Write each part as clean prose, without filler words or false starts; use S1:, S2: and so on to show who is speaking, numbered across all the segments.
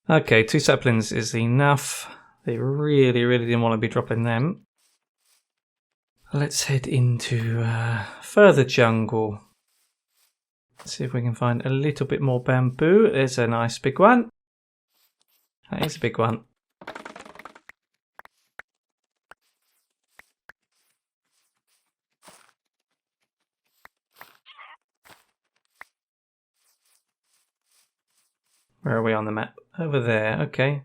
S1: Okay, 2 saplings is enough. They really, really didn't want to be dropping them. Let's head into further jungle. Let's see if we can find a little bit more bamboo. There's a nice big one. That is a big one. Where are we on the map? Over there, okay.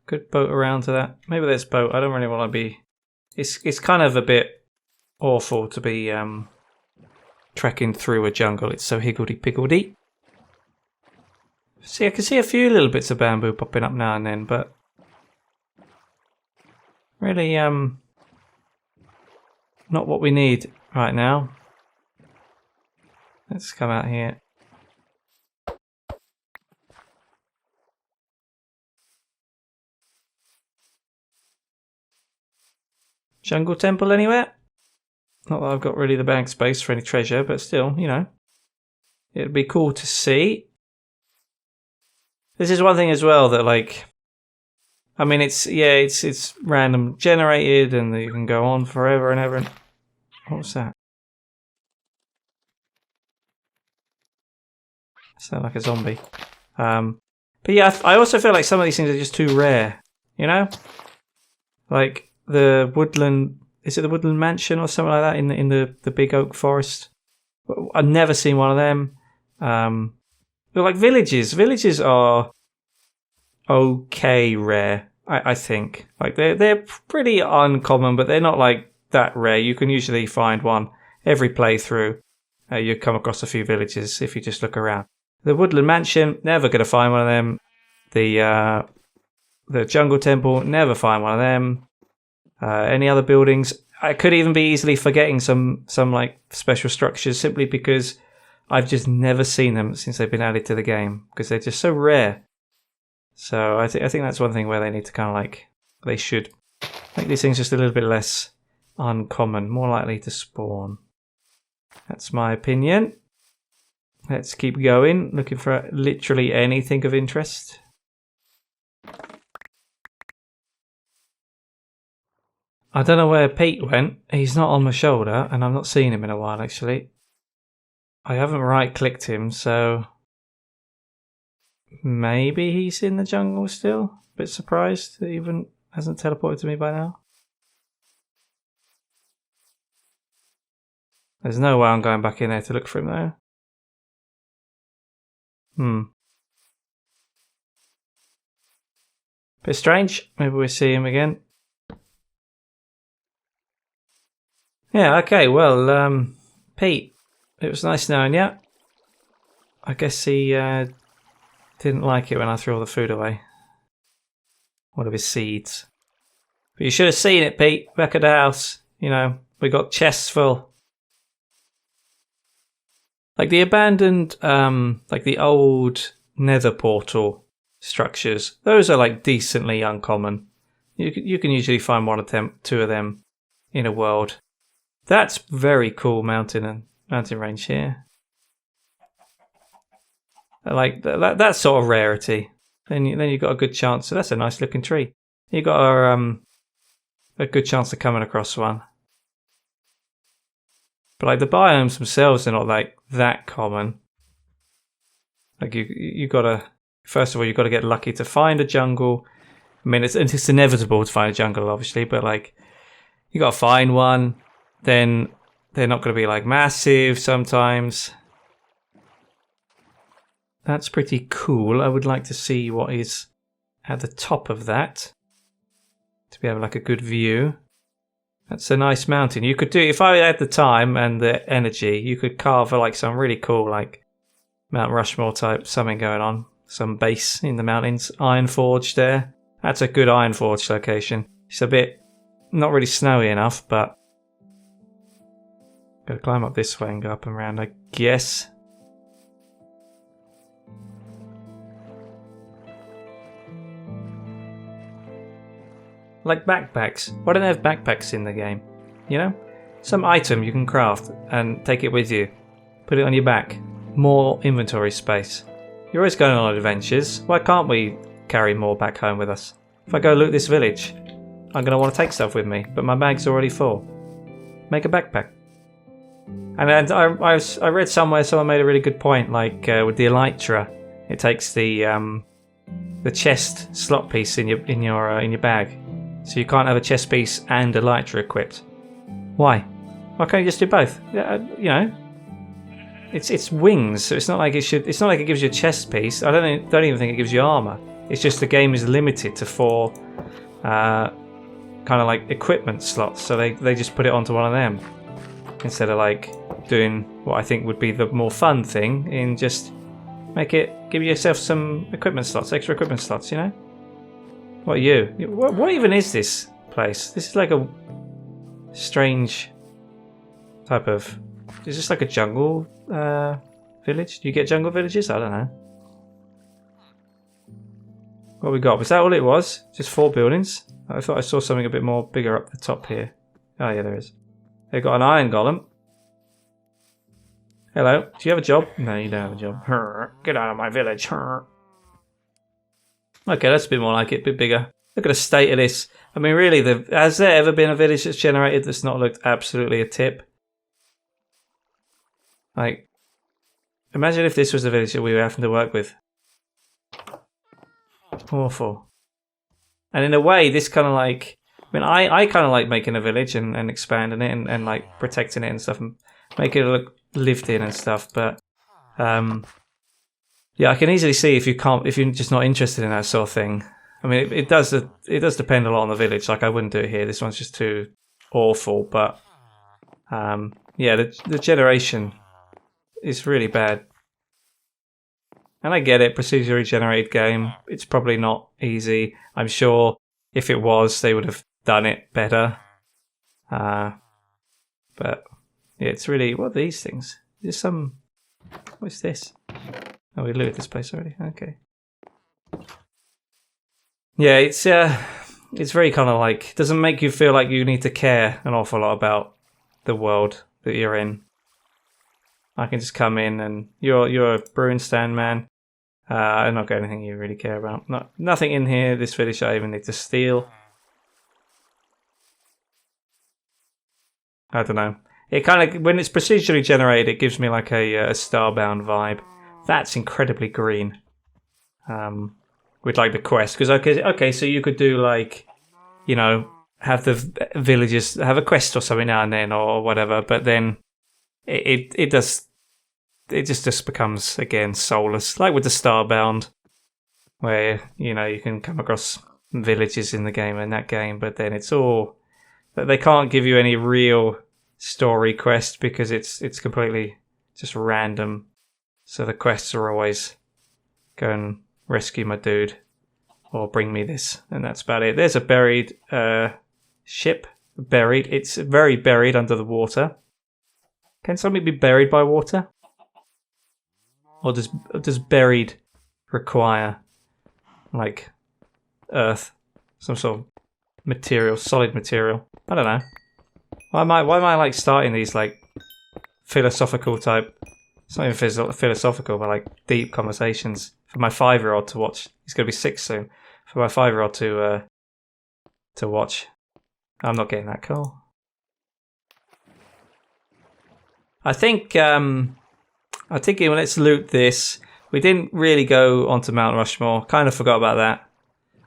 S1: Good boat around to that. Maybe this boat, I don't really want to be... It's kind of a bit awful to be trekking through a jungle. It's so higgledy-piggledy. See, I can see a few little bits of bamboo popping up now and then, but... really, not what we need right now. Let's come out here. Jungle temple anywhere? Not that I've got really the bag space for any treasure, but still, you know. It'd be cool to see. This is one thing as well that, like... I mean, it's random generated and you can go on forever and ever. What was that? Sound like a zombie. But yeah, I also feel like some of these things are just too rare. You know? Like... the woodland, is it the woodland mansion or something like that in the big oak forest? I've never seen one of them. They're like villages. Villages are okay rare, I think. Like they're pretty uncommon, but they're not like that rare. You can usually find one every playthrough. You come across a few villages if you just look around. The woodland mansion, never gonna find one of them. The jungle temple, never find one of them. Any other buildings? I could even be easily forgetting some like special structures simply because I've just never seen them since they've been added to the game because they're just so rare. So I think that's one thing where they need to kind of like they should make these things just a little bit less uncommon, more likely to spawn. That's my opinion. Let's keep going, looking for literally anything of interest. I don't know where Pete went. He's not on my shoulder, and I've not seen him in a while, actually. I haven't right-clicked him, so... maybe he's in the jungle still? A bit surprised that he hasn't teleported to me by now. There's no way I'm going back in there to look for him, though. Bit strange. Maybe we'll see him again. Yeah, okay, well, Pete, it was nice knowing you. I guess he didn't like it when I threw all the food away. One of his seeds. But you should have seen it, Pete, back at the house. You know, we got chests full. Like the abandoned, like the old nether portal structures, those are like decently uncommon. You can usually find one of them, 2 of them in a world. That's very cool mountain range here. I like that sort of rarity. Then you got a good chance. So that's a nice looking tree. You got a good chance of coming across one. But like the biomes themselves are not like that common. Like you gotta, first of all, you got to get lucky to find a jungle. I mean, it's inevitable to find a jungle, obviously, but like you got to find one. Then they're not going to be like massive sometimes. That's pretty cool. I would like to see what is at the top of that to be able like a good view. That's a nice mountain. You could do, if I had the time and the energy, you could carve like some really cool like Mount Rushmore type something going on. Some base in the mountains. Iron Forge there. That's a good Iron Forge location. It's a bit not really snowy enough, but gotta climb up this way and go up and around, I guess. Like backpacks. Why don't they have backpacks in the game? You know? Some item you can craft and take it with you. Put it on your back. More inventory space. You're always going on adventures. Why can't we carry more back home with us? If I go loot this village, I'm going to want to take stuff with me, but my bag's already full. Make a backpack. And I read somewhere someone made a really good point, like with the elytra, it takes the chest slot piece in your bag, so you can't have a chest piece and a elytra equipped. Why? Why can't you just do both? You know, it's wings, so it's not like it should. It's not like it gives you a chest piece. I don't even think it gives you armor. It's just the game is limited to 4 kind of like equipment slots, so they just put it onto one of them instead of like doing what I think would be the more fun thing in just give yourself some equipment slots, extra equipment slots, you know? What are you? What even is this place? This is like a strange type of... Is this like a jungle village? Do you get jungle villages? I don't know. What we got? Was that all it was? Just 4 buildings? I thought I saw something a bit more bigger up the top here. Oh yeah, there is. They've got an iron golem. Hello, do you have a job? No, you don't have a job. Get out of my village. Okay, that's a bit more like it, a bit bigger. Look at the state of this. I mean, really, has there ever been a village that's generated that's not looked absolutely a tip? Like, imagine if this was the village that we were having to work with. Awful. And in a way, this kind of like... I mean, I kind of like making a village and expanding it and like protecting it and stuff and making it look lived in and stuff, but yeah, I can easily see if you're just not interested in that sort of thing. I mean, it does depend a lot on the village. Like, I wouldn't do it here. This one's just too awful. But yeah, the generation is really bad. And I get it, procedurally generated game. It's probably not easy. I'm sure if it was, they would have done it better. But yeah, it's really... What are these things? Is some... What's this? Oh, we looted this place already. Okay. Yeah, it's very kind of like... Doesn't make you feel like you need to care an awful lot about the world that you're in. I can just come in and... You're a brewing stand man. I've not got anything you really care about. Nothing in here, this village I even need to steal. I don't know. It kind of, when it's procedurally generated, it gives me like a Starbound vibe. That's incredibly green. With like the quest, because okay, so you could do like, you know, have the villagers have a quest or something now and then or whatever, but then it just becomes again soulless, like with the Starbound, where you know you can come across villages in the game in that game, but then it's all they can't give you any real story quest because it's completely just random. So the quests are always go and rescue my dude or bring me this, and that's about it. There's a buried ship. Buried. It's very buried under the water. Can something be buried by water? Or does buried require like earth, some sort of material, solid material? I don't know. Why am I like starting these like philosophical type? It's not even philosophical, but like deep conversations for my 5-year-old to watch. He's going to be 6 soon. For my 5-year-old to watch. I'm not getting that cool. I think let's loot this. We didn't really go onto Mount Rushmore. Kind of forgot about that.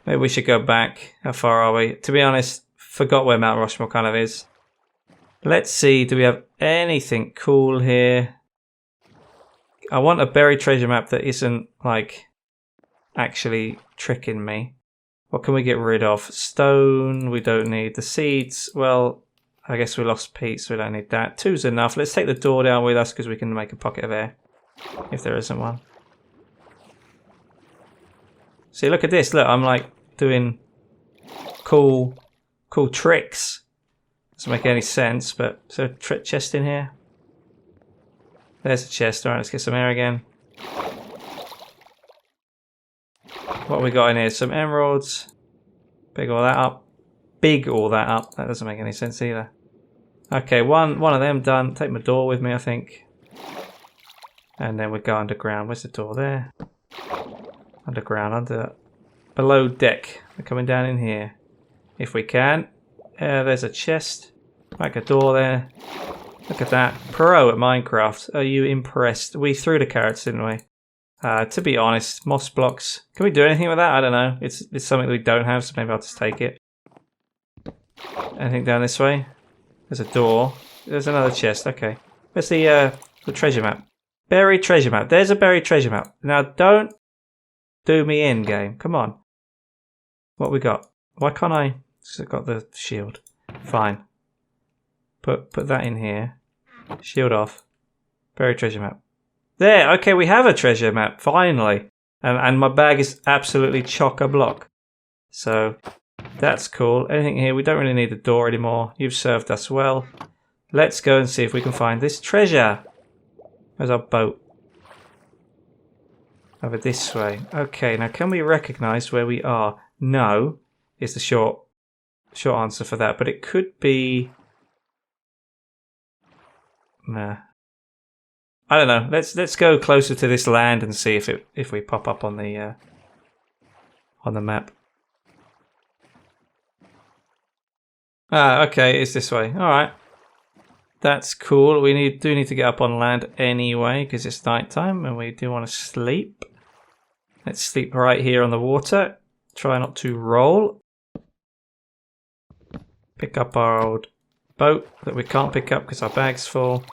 S1: Maybe we should go back. How far are we? To be honest, forgot where Mount Rushmore kind of is. Let's see. Do we have anything cool here? I want a buried treasure map that isn't like actually tricking me. What can we get rid of? Stone. We don't need the seeds. Well, I guess we lost Pete, so we don't need that. 2's enough. Let's take the door down with us because we can make a pocket of air if there isn't one. See, look at this. Look, I'm like doing cool tricks. Doesn't make any sense, but is there a chest in here? There's a chest. Alright, let's get some air again. What we got in here? Some emeralds. Big all that up. That doesn't make any sense either. Okay, one of them done. Take my door with me, I think. And then we go underground. Where's the door there? underground, below deck. We're coming down in here. If we can. There's a chest. Like a door there. Look at that. Pro at Minecraft. Are you impressed? We threw the carrots, didn't we? To be honest, moss blocks. Can we do anything with that? I don't know. It's something that we don't have, so maybe I'll just take it. Anything down this way? There's a door. There's another chest. Okay. Where's the treasure map? Buried treasure map. There's a buried treasure map. Now don't do me in, game. Come on. What we got? Why can't I? I've got the shield. Fine. Put that in here. Shield off. Buried treasure map. There. Okay, we have a treasure map. Finally. And my bag is absolutely chock-a-block. So that's cool. Anything here? We don't really need the door anymore. You've served us well. Let's go and see if we can find this treasure. Where's our boat? Over this way. Okay, now can we recognise where we are? No, is the short answer for that. But it could be... Nah. I don't know. Let's go closer to this land and see if we pop up on the map. Ah, okay, it's this way. All right. That's cool. We do need to get up on land anyway because it's nighttime and we do want to sleep. Let's sleep right here on the water. Try not to roll. Pick up our old boat that we can't pick up because our bag's full.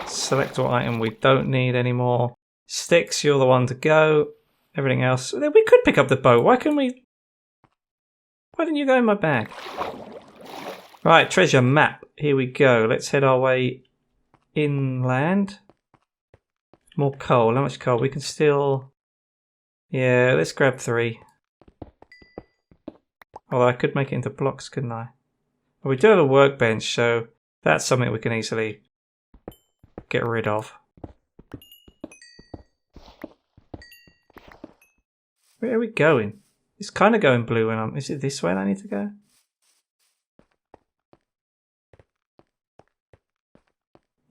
S1: Select what item we don't need anymore. Sticks, you're the one to go. Everything else. We could pick up the boat. Why couldn't we? Why didn't you go in my bag? Right, treasure map. Here we go. Let's head our way inland. More coal. How much coal? We can still... Yeah, let's grab 3. Although I could make it into blocks, couldn't I? Well, we do have a workbench, so that's something we can easily get rid of. Where are we going? It's kind of going blue when I'm... Is it this way I need to go?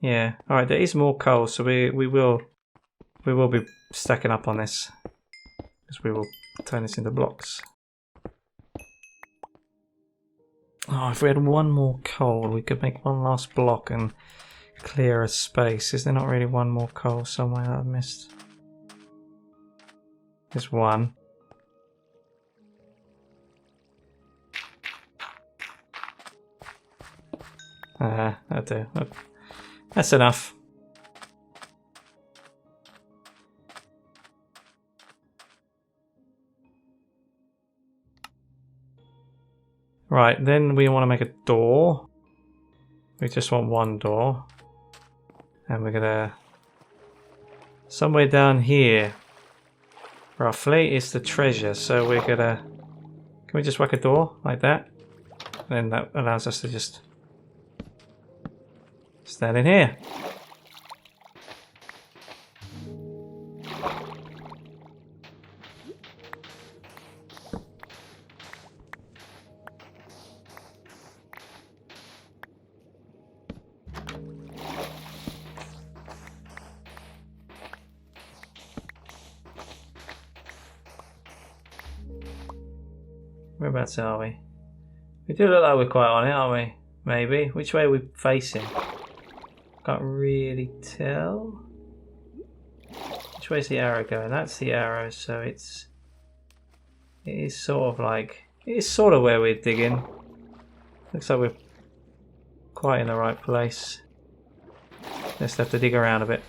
S1: Yeah. Alright, there is more coal, so we will be stacking up on this. Because we will turn this into blocks. Oh, if we had one more coal, we could make one last block and clear a space. Is there not really one more coal somewhere that I've missed? There's one. That'll do. That's enough. Right, then we want to make a door. We just want one door. And we're gonna... Somewhere down here, roughly, is the treasure. So we're gonna... Can we just whack a door like that? And then that allows us to just... stand in here. Whereabouts are we? We do look like we're quite on it, aren't we? Maybe. Which way are we facing? Can't really tell. Which way's the arrow going? That's the arrow, so it is sort of like... It is sort of where we're digging. Looks like we're quite in the right place. Just have to dig around a bit.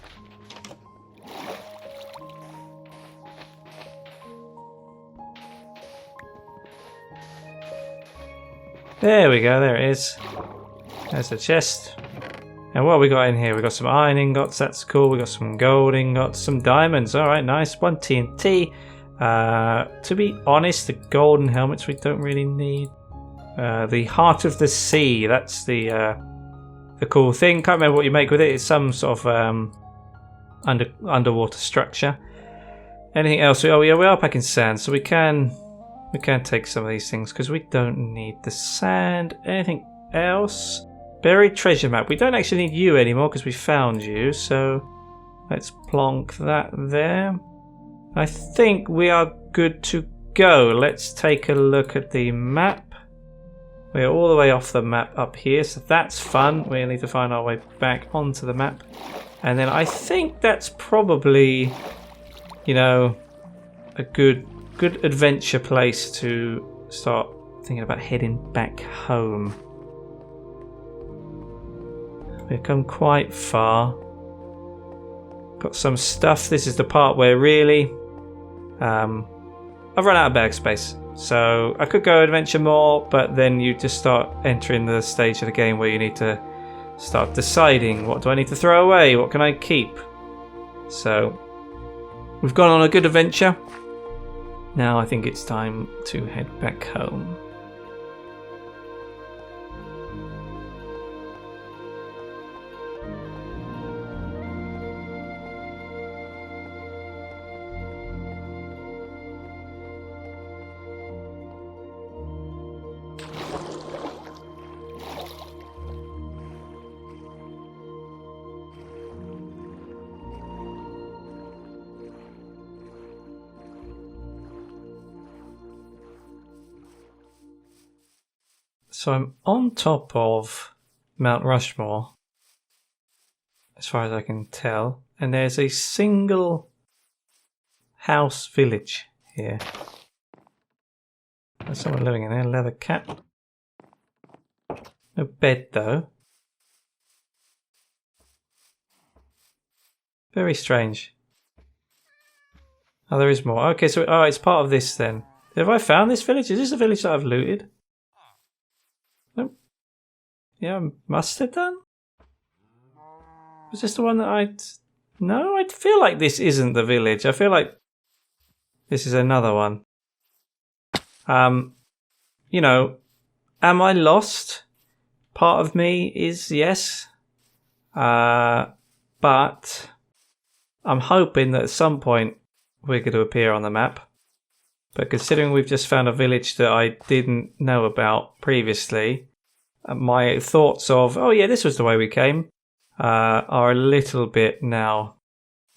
S1: There we go, there it is. There's the chest. And what have we got in here? We got some iron ingots, that's cool. We got some gold ingots, some diamonds. Alright, nice. 1 TNT. To be honest, the golden helmets we don't really need. The Heart of the Sea, that's the cool thing. Can't remember what you make with it. It's some sort of underwater structure. Anything else? Oh yeah, we are packing sand, so we can take some of these things because we don't need the sand. Anything else? Buried treasure map. We don't actually need you anymore because we found you, so let's plonk that there. I think we are good to go. Let's take a look at the map. We're all the way off the map up here, so that's fun. We need to find our way back onto the map. And then I think that's probably, you know, a good adventure place to start thinking about heading back home. We've come quite far. Got some stuff. This is the part where really I've run out of bag space. So I could go adventure more, but then you just start entering the stage of the game where you need to start deciding, what do I need to throw away? What can I keep? So we've gone on a good adventure. Now I think it's time to head back home. So I'm on top of Mount Rushmore, as far as I can tell, and there's a single house village here. There's someone living in there, leather cap. No bed though. Very strange. Oh, there is more. Okay, so it's part of this then. Have I found this village? Is this a village that I've looted? Nope. Yeah, I must have done. Was this the one that I'd... No, I feel like this isn't the village. I feel like this is another one. You know, am I lost? Part of me is yes. But I'm hoping that at some point we're going to appear on the map. But considering we've just found a village that I didn't know about previously, my thoughts of, oh yeah, this was the way we came, are a little bit now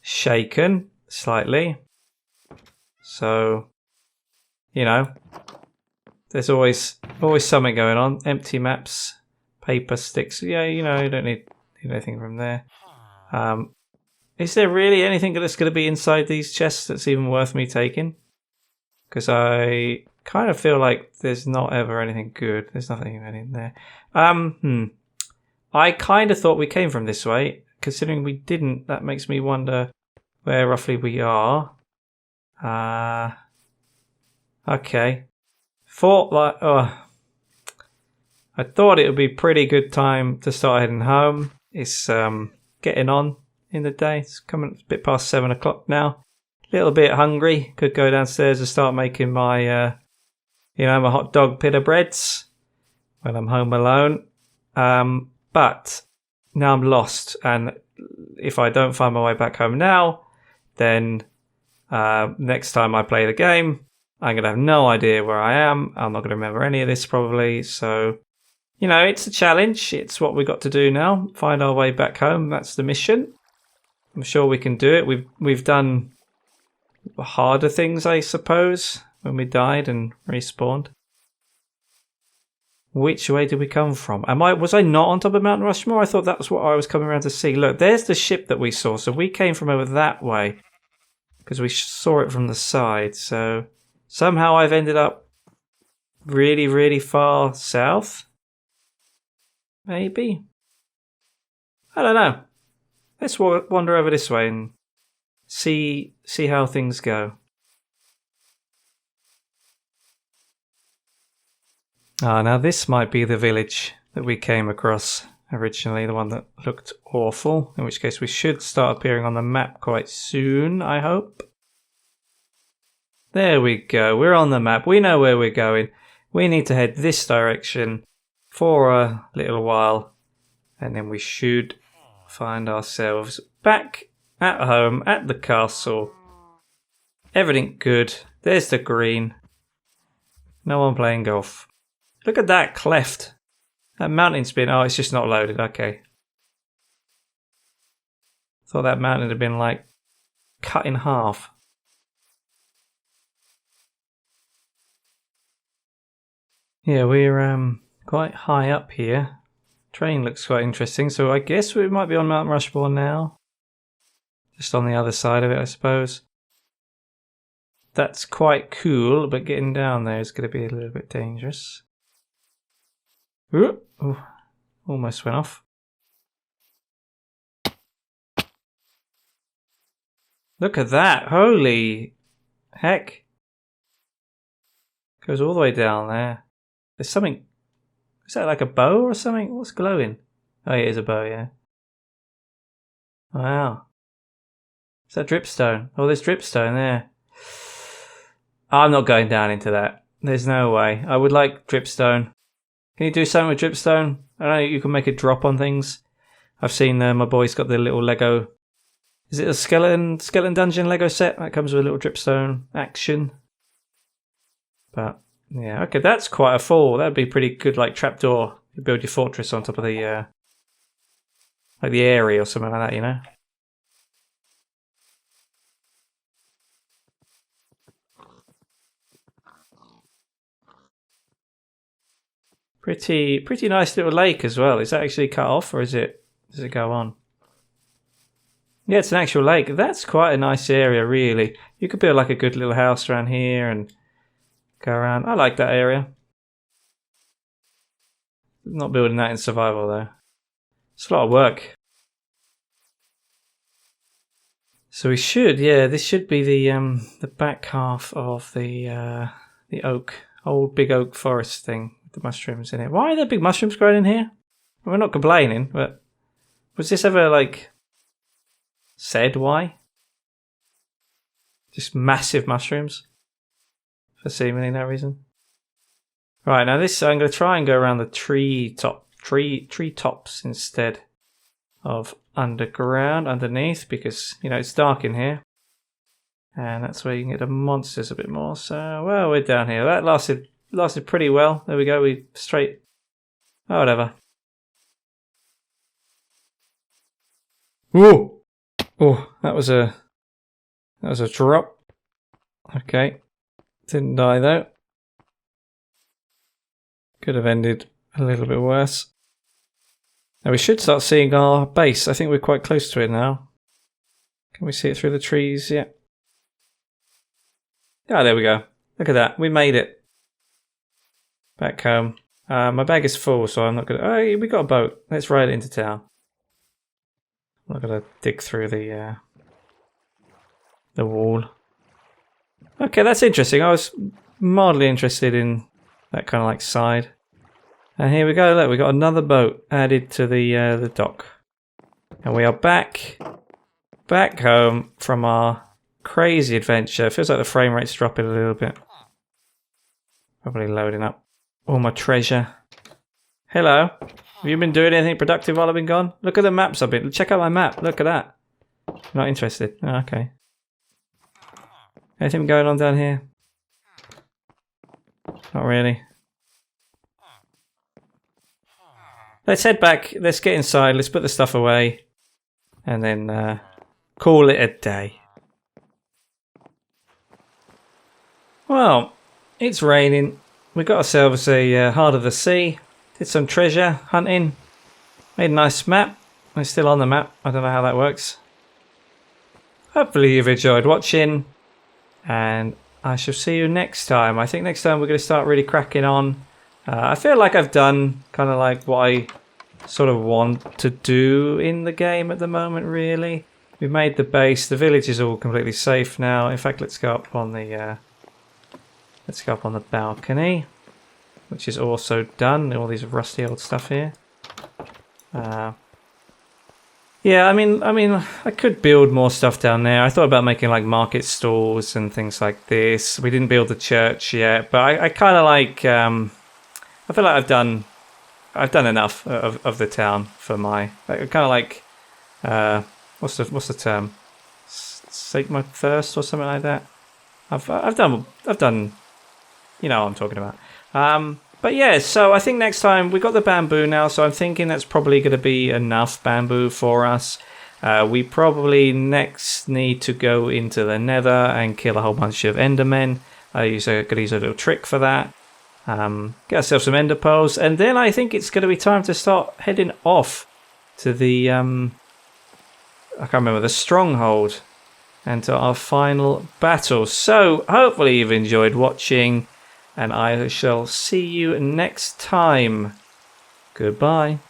S1: shaken slightly. So, you know, there's always something going on. Empty maps, paper sticks. Yeah, you know, you don't need anything from there. Is there really anything that's going to be inside these chests that's even worth me taking? Because I kind of feel like there's not ever anything good. There's nothing even in there. I kind of thought we came from this way. Considering we didn't, that makes me wonder where roughly we are. Okay. I thought it would be pretty good time to start heading home. It's getting on in the day. It's coming a bit past 7 o'clock now. A little bit hungry. Could go downstairs and start making my, my hot dog pita breads when I'm home alone. But now I'm lost, and if I don't find my way back home now, then next time I play the game, I'm going to have no idea where I am. I'm not going to remember any of this probably. So, you know, it's a challenge. It's what we've got to do now. Find our way back home. That's the mission. I'm sure we can do it. We've done harder things, I suppose, when we died and respawned. Which way did we come from? Was I not on top of Mount Rushmore? I thought that was what I was coming around to see. Look, there's the ship that we saw. So we came from over that way because we saw it from the side. So somehow I've ended up really, really far south. Maybe. I don't know. Let's wander over this way and see how things go. Now this might be the village that we came across originally, the one that looked awful, in which case we should start appearing on the map quite soon, I hope. There we go, we're on the map, we know where we're going. We need to head this direction for a little while, and then we should find ourselves back at home, at the castle. Everything good. There's the green. No one playing golf. Look at that cleft. That mountain's been... Oh, it's just not loaded. Okay. Thought that mountain had been, like, cut in half. Yeah, we're quite high up here. Train looks quite interesting, so I guess we might be on Mount Rushmore now. Just on the other side of it, I suppose. That's quite cool, but getting down there is going to be a little bit dangerous. Ooh, almost went off. Look at that! Holy heck! Goes all the way down there. There's something. Is that like a bow or something? What's glowing? Oh, it is a bow, yeah. Wow. Is that dripstone? Oh, there's dripstone there. I'm not going down into that. There's no way. I would like dripstone. Can you do something with dripstone? I don't know, you can make it drop on things. I've seen my boy's got the little Lego. Is it a skeleton dungeon Lego set that comes with a little dripstone action? But yeah, okay, that's quite a fall. That'd be pretty good, like trapdoor. You build your fortress on top of the like the area or something like that, you know. Pretty nice little lake as well. Is that actually cut off, or does it go on? Yeah, it's an actual lake. That's quite a nice area, really. You could build like a good little house around here and go around. I like that area. Not building that in survival though. It's a lot of work. So we should, yeah, this should be the back half of the old big oak forest thing with the mushrooms in it. Why are there big mushrooms growing in here? Well, we're not complaining, but was this ever like said why? Just massive mushrooms for seemingly no reason. Right, now this I'm going to try and go around the tree tops instead of underneath, because you know it's dark in here, and that's where you can get the monsters a bit more. So well, we're down here. That lasted pretty well. There we go. We straight. Oh, whatever. Whoa! Oh, that was a drop. Okay, didn't die though. Could have ended a little bit worse. Now we should start seeing our base. I think we're quite close to it now. Can we see it through the trees? Yeah. Ah, there we go. Look at that. We made it. Back home. My bag is full, so I'm not gonna. Oh, we got a boat. Let's ride it into town. I'm not gonna dig through the wall. Okay, that's interesting. I was mildly interested in that kind of like side. And here we go. Look, we got another boat added to the dock, and we are back home from our crazy adventure. Feels like the frame rate's dropping a little bit. Probably loading up all my treasure. Hello. Have you been doing anything productive while I've been gone? Look at the maps I've been. Check out my map. Look at that. Not interested. Oh, okay. Anything going on down here? Not really. Let's head back. Let's get inside. Let's put the stuff away. And then call it a day. Well, it's raining. We got ourselves a Heart of the Sea. Did some treasure hunting. Made a nice map. We're still on the map. I don't know how that works. Hopefully you've enjoyed watching. And I shall see you next time. I think next time we're going to start really cracking on. I feel like I've done kind of like what I sort of want to do in the game at the moment, really. We've made the base. The village is all completely safe now. In fact, let's go up on the balcony, which is also done. All these rusty old stuff here. Yeah, I mean, I could build more stuff down there. I thought about making like market stalls and things like this. We didn't build the church yet, but I kind of like. I feel like I've done enough of the town for my. I kind of like. What's the term? Sate my thirst or something like that. I've done. You know what I'm talking about. But yeah, so I think next time we got the bamboo now, so I'm thinking that's probably going to be enough bamboo for us. We probably next need to go into the nether and kill a whole bunch of endermen. I could use a little trick for that. Get ourselves some ender pearls, and then I think it's going to be time to start heading off to the I can't remember, the stronghold, and to our final battle. So hopefully you've enjoyed watching, and I shall see you next time. Goodbye.